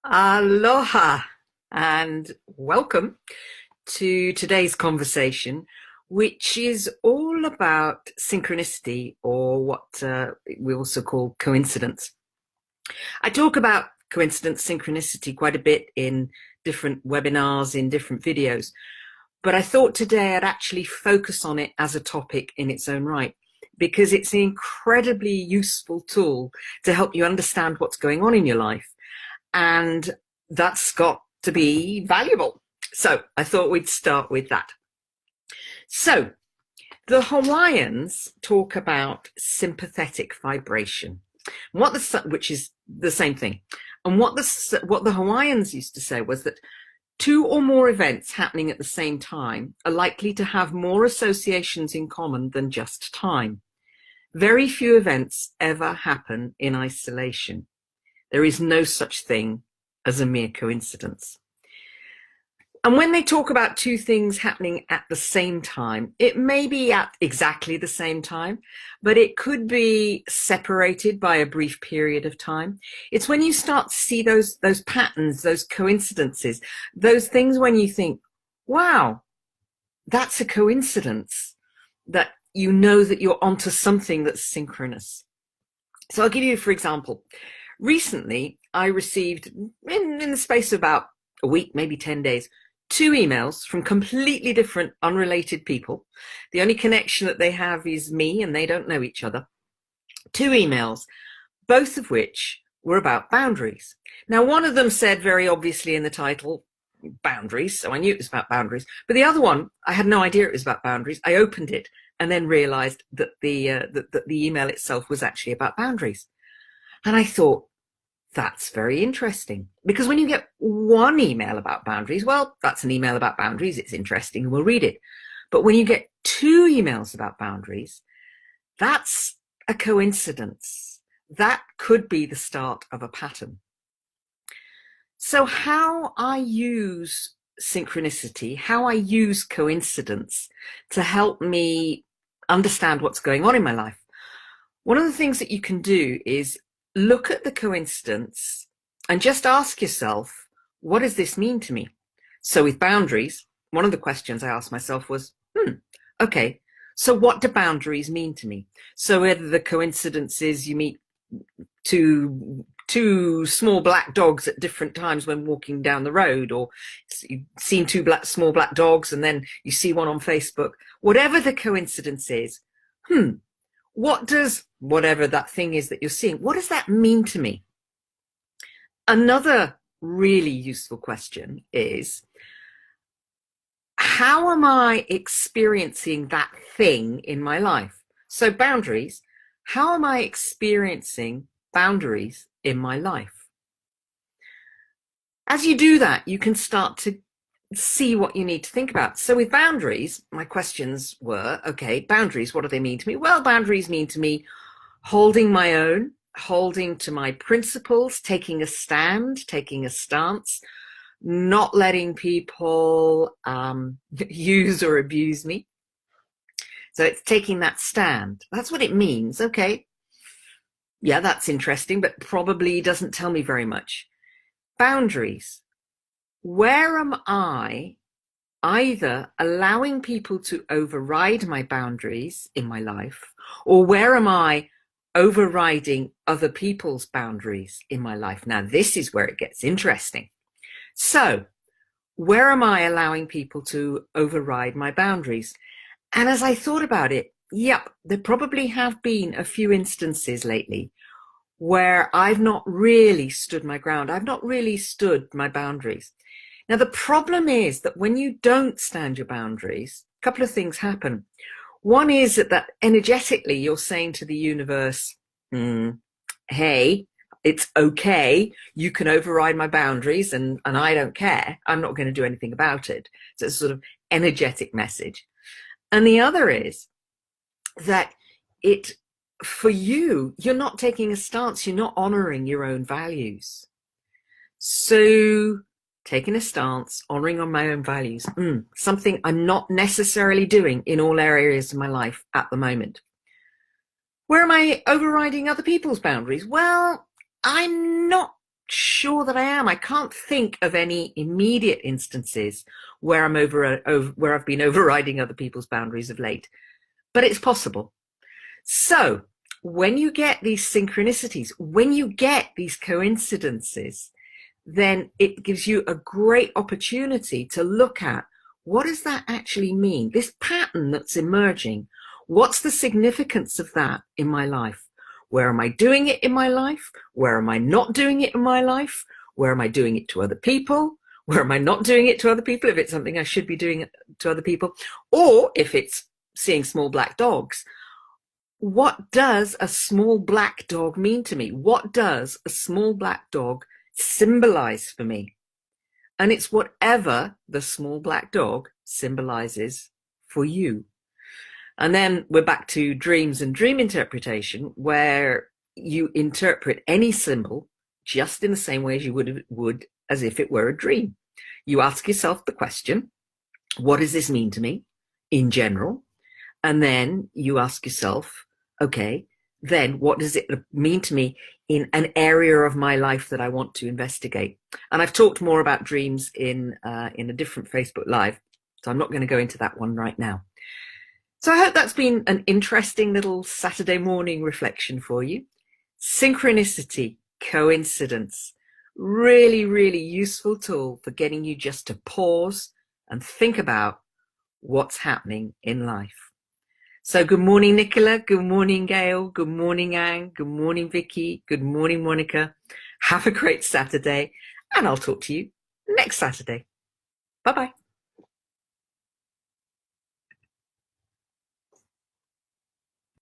Aloha and welcome to today's conversation, which is all about synchronicity, or what we also call coincidence. I talk about coincidence, synchronicity quite a bit in different webinars, in different videos, but I thought today I'd actually focus on it as a topic in its own right, because it's an incredibly useful tool to help you understand what's going on in your life. And that's got to be valuable. So I thought we'd start with that. So the Hawaiians talk about sympathetic vibration, which is the same thing. And what the Hawaiians used to say was that two or more events happening at the same time are likely to have more associations in common than just time. Very few events ever happen in isolation. There is no such thing as a mere coincidence. And when they talk about two things happening at the same time, it may be at exactly the same time, but it could be separated by a brief period of time. It's when you start to see those patterns, those coincidences, those things when you think, wow, that's a coincidence, that you know that you're onto something that's synchronous. So I'll give you, for example, recently I received, in the space of about a week, maybe 10 days, 2 emails from completely different, unrelated people. The only connection that they have is me, and they don't know each other. 2 emails, both of which were about boundaries. Now, one of them said very obviously in the title, boundaries, so I knew it was about boundaries. But the other one, I had no idea it was about boundaries. I opened it and then realized that the email itself was actually about boundaries. And I thought, that's very interesting, because when you get one email about boundaries, well, that's an email about boundaries, it's interesting, and we'll read it. But when you get 2 emails about boundaries, that's a coincidence. That could be the start of a pattern. So how I use synchronicity, how I use coincidence to help me understand what's going on in my life. One of the things that you can do is look at the coincidence and just ask yourself, what does this mean to me? So with boundaries, one of the questions I asked myself was, okay, so what do boundaries mean to me? So whether the coincidence is you meet two small black dogs at different times when walking down the road, or you've seen 2 small black dogs and then you see one on Facebook, whatever the coincidence is, what does whatever that thing is that you're seeing, what does that mean to me? Another really useful question is, how am I experiencing that thing in my life? So boundaries, how am I experiencing boundaries in my life? As you do that, you can start to see what you need to think about. So with boundaries, my questions were, okay, boundaries, what do they mean to me? Well, boundaries mean to me holding my own, holding to my principles, taking a stand, taking a stance, not letting people use or abuse me. So it's taking that stand. That's what it means. Okay. Yeah, that's interesting, but probably doesn't tell me very much. Boundaries. Where am I either allowing people to override my boundaries in my life, or where am I overriding other people's boundaries in my life? Now, this is where it gets interesting. So, where am I allowing people to override my boundaries? And as I thought about it, yep, there probably have been a few instances lately where I've not really stood my ground. I've not really stood my boundaries. Now, the problem is that when you don't stand your boundaries, a couple of things happen. One is that energetically you're saying to the universe, hey, it's okay, you can override my boundaries and I don't care. I'm not going to do anything about it. So it's a sort of energetic message. And the other is that for you, you're not taking a stance, you're not honoring your own values. So taking a stance, honoring on my own values, something I'm not necessarily doing in all areas of my life at the moment. Where am I overriding other people's boundaries? Well, I'm not sure that I am. I can't think of any immediate instances where where I've been overriding other people's boundaries of late, but it's possible. So when you get these synchronicities, when you get these coincidences, then it gives you a great opportunity to look at, what does that actually mean? This pattern that's emerging, what's the significance of that in my life? Where am I doing it in my life? Where am I not doing it in my life? Where am I doing it to other people? Where am I not doing it to other people if it's something I should be doing to other people? Or if it's seeing small black dogs, what does a small black dog mean to me? What does a small black dog symbolize for me? And it's whatever the small black dog symbolizes for you. And then we're back to dreams and dream interpretation, where you interpret any symbol just in the same way as you would as if it were a dream. You ask yourself the question, what does this mean to me in general? And then you ask yourself, okay, then what does it mean to me in an area of my life that I want to investigate? And I've talked more about dreams in a different Facebook Live, so I'm not going to go into that one right now. So I hope that's been an interesting little Saturday morning reflection for you. Synchronicity, coincidence, really, really useful tool for getting you just to pause and think about what's happening in life. So good morning, Nicola. Good morning, Gail. Good morning, Anne. Good morning, Vicky. Good morning, Monica. Have a great Saturday, and I'll talk to you next Saturday. Bye-bye.